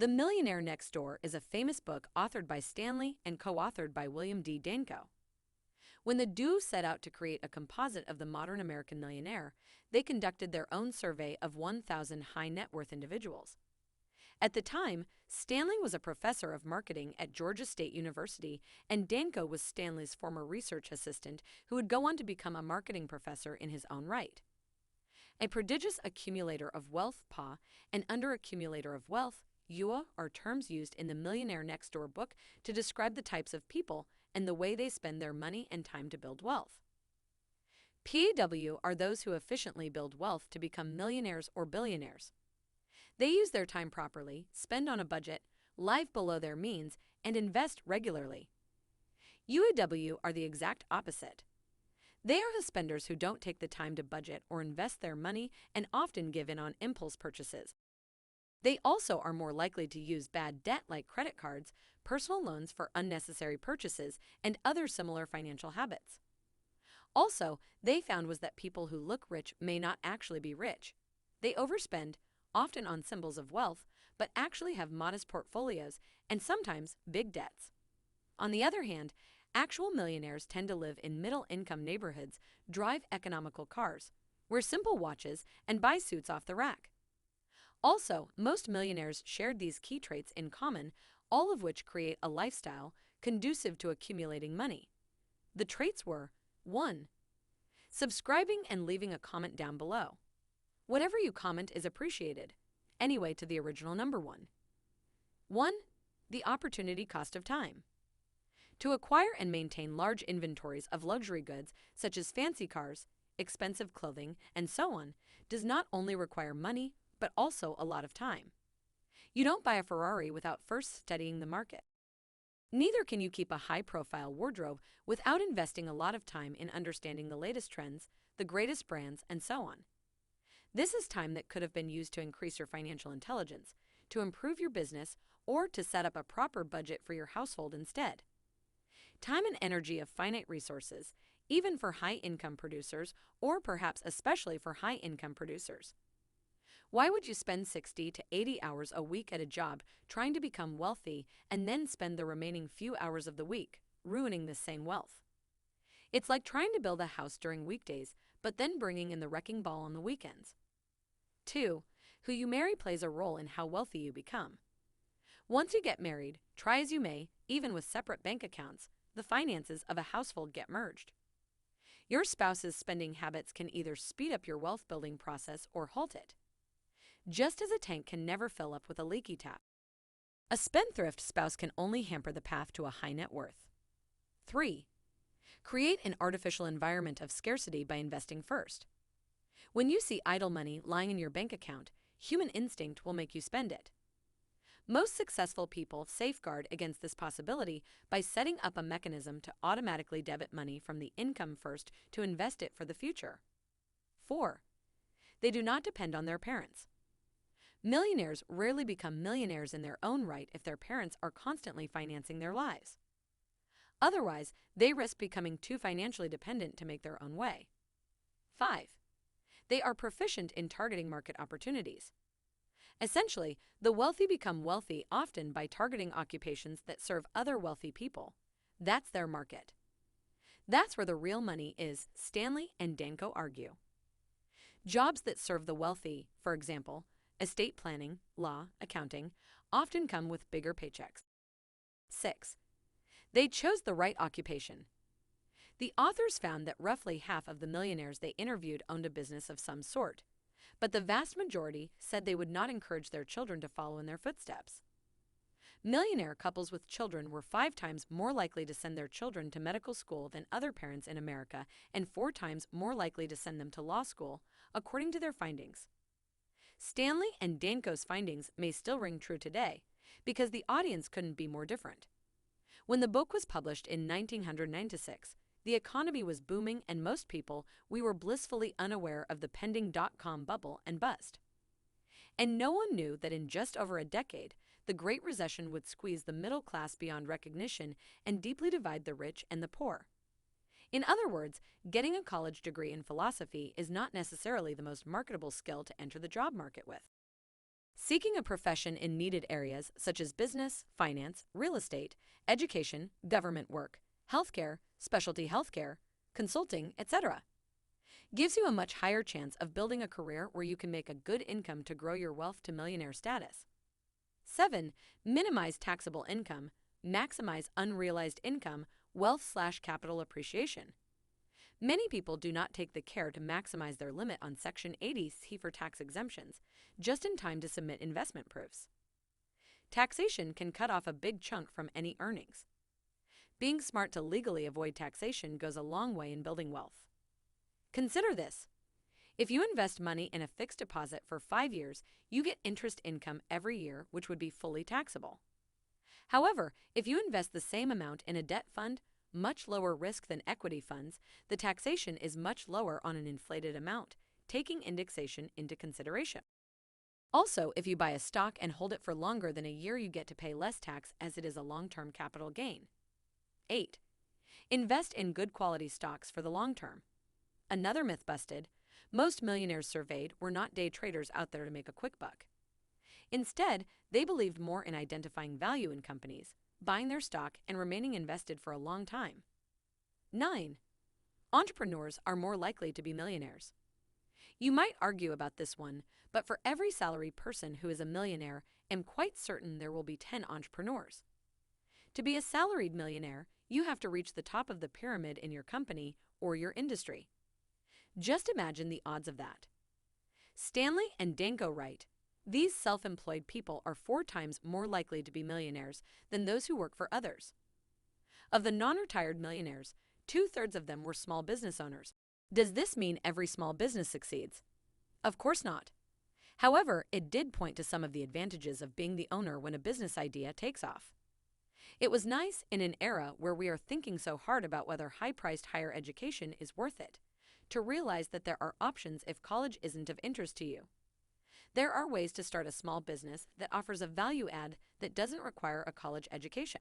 The Millionaire Next Door is a famous book authored by Stanley and co-authored by William D. Danko. When the duo set out to create a composite of the modern American millionaire, they conducted their own survey of 1,000 high net worth individuals. At the time, Stanley was a professor of marketing at Georgia State University, and Danko was Stanley's former research assistant who would go on to become a marketing professor in his own right. A prodigious accumulator of wealth, PA, and underaccumulator of wealth, UA, are terms used in the Millionaire Next Door book to describe the types of people and the way they spend their money and time to build wealth. PAW are those who efficiently build wealth to become millionaires or billionaires. They use their time properly, spend on a budget, live below their means, and invest regularly. UAW are the exact opposite. They are the spenders who don't take the time to budget or invest their money and often give in on impulse purchases. They also are more likely to use bad debt like credit cards, personal loans for unnecessary purchases, and other similar financial habits. Also, they found was that people who look rich may not actually be rich. They overspend, often on symbols of wealth, but actually have modest portfolios and sometimes big debts. On the other hand, actual millionaires tend to live in middle-income neighborhoods, drive economical cars, wear simple watches, and buy suits off the rack. Also, most millionaires shared these key traits in common, all of which create a lifestyle conducive to accumulating money. The traits were: 1. Subscribing and leaving a comment down below. Whatever you comment is appreciated. Anyway, to the original number 1. 1. The opportunity cost of time. To acquire and maintain large inventories of luxury goods such as fancy cars, expensive clothing, and so on does not only require money, but also a lot of time. You don't buy a Ferrari without first studying the market. Neither can you keep a high-profile wardrobe without investing a lot of time in understanding the latest trends, the greatest brands, and so on. This is time that could have been used to increase your financial intelligence, to improve your business, or to set up a proper budget for your household instead. Time and energy of finite resources, even for high-income producers, or perhaps especially for high-income producers. Why would you spend 60 to 80 hours a week at a job trying to become wealthy and then spend the remaining few hours of the week ruining this same wealth? It's like trying to build a house during weekdays, but then bringing in the wrecking ball on the weekends. 2. Who you marry plays a role in how wealthy you become. Once you get married, try as you may, even with separate bank accounts, the finances of a household get merged. Your spouse's spending habits can either speed up your wealth-building process or halt it. Just as a tank can never fill up with a leaky tap, a spendthrift spouse can only hamper the path to a high net worth. 3. Create an artificial environment of scarcity by investing first. When you see idle money lying in your bank account, human instinct will make you spend it. Most successful people safeguard against this possibility by setting up a mechanism to automatically debit money from the income first to invest it for the future. 4. They do not depend on their parents. Millionaires rarely become millionaires in their own right if their parents are constantly financing their lives. Otherwise, they risk becoming too financially dependent to make their own way. 5. They are proficient in targeting market opportunities. Essentially, the wealthy become wealthy often by targeting occupations that serve other wealthy people. That's their market. That's where the real money is, Stanley and Danko argue. Jobs that serve the wealthy, for example, estate planning, law, accounting, often come with bigger paychecks. 6. They chose the right occupation. The authors found that roughly half of the millionaires they interviewed owned a business of some sort, but the vast majority said they would not encourage their children to follow in their footsteps. Millionaire couples with children were 5 times more likely to send their children to medical school than other parents in America and 4 times more likely to send them to law school, according to their findings. Stanley and Danko's findings may still ring true today because the audience couldn't be more different. When the book was published in 1996, the economy was booming and most people, we were blissfully unaware of the pending dot-com bubble and bust. And no one knew that in just over a decade, the Great Recession would squeeze the middle class beyond recognition and deeply divide the rich and the poor. In other words, getting a college degree in philosophy is not necessarily the most marketable skill to enter the job market with. Seeking a profession in needed areas such as business, finance, real estate, education, government work, healthcare, specialty healthcare, consulting, etc. gives you a much higher chance of building a career where you can make a good income to grow your wealth to millionaire status. 7. Minimize taxable income, maximize unrealized income, wealth/capital appreciation. Many people do not take the care to maximize their limit on Section 80C for tax exemptions, just in time to submit investment proofs. Taxation can cut off a big chunk from any earnings. Being smart to legally avoid taxation goes a long way in building wealth. Consider this. If you invest money in a fixed deposit for 5 years, you get interest income every year, which would be fully taxable. However, if you invest the same amount in a debt fund, much lower risk than equity funds, the taxation is much lower on an inflated amount, taking indexation into consideration. Also, if you buy a stock and hold it for longer than a year, you get to pay less tax as it is a long-term capital gain. 8. Invest in good quality stocks for the long term. Another myth busted: most millionaires surveyed were not day traders out there to make a quick buck. Instead, they believed more in identifying value in companies, buying their stock, and remaining invested for a long time. 9. Entrepreneurs are more likely to be millionaires. You might argue about this one, but for every salaried person who is a millionaire, I'm quite certain there will be 10 entrepreneurs. To be a salaried millionaire, you have to reach the top of the pyramid in your company or your industry. Just imagine the odds of that. Stanley and Danko write, these self-employed people are 4 times more likely to be millionaires than those who work for others. Of the non-retired millionaires, 2/3 of them were small business owners. Does this mean every small business succeeds? Of course not. However, it did point to some of the advantages of being the owner when a business idea takes off. It was nice in an era where we are thinking so hard about whether high-priced higher education is worth it, to realize that there are options if college isn't of interest to you. There are ways to start a small business that offers a value add that doesn't require a college education.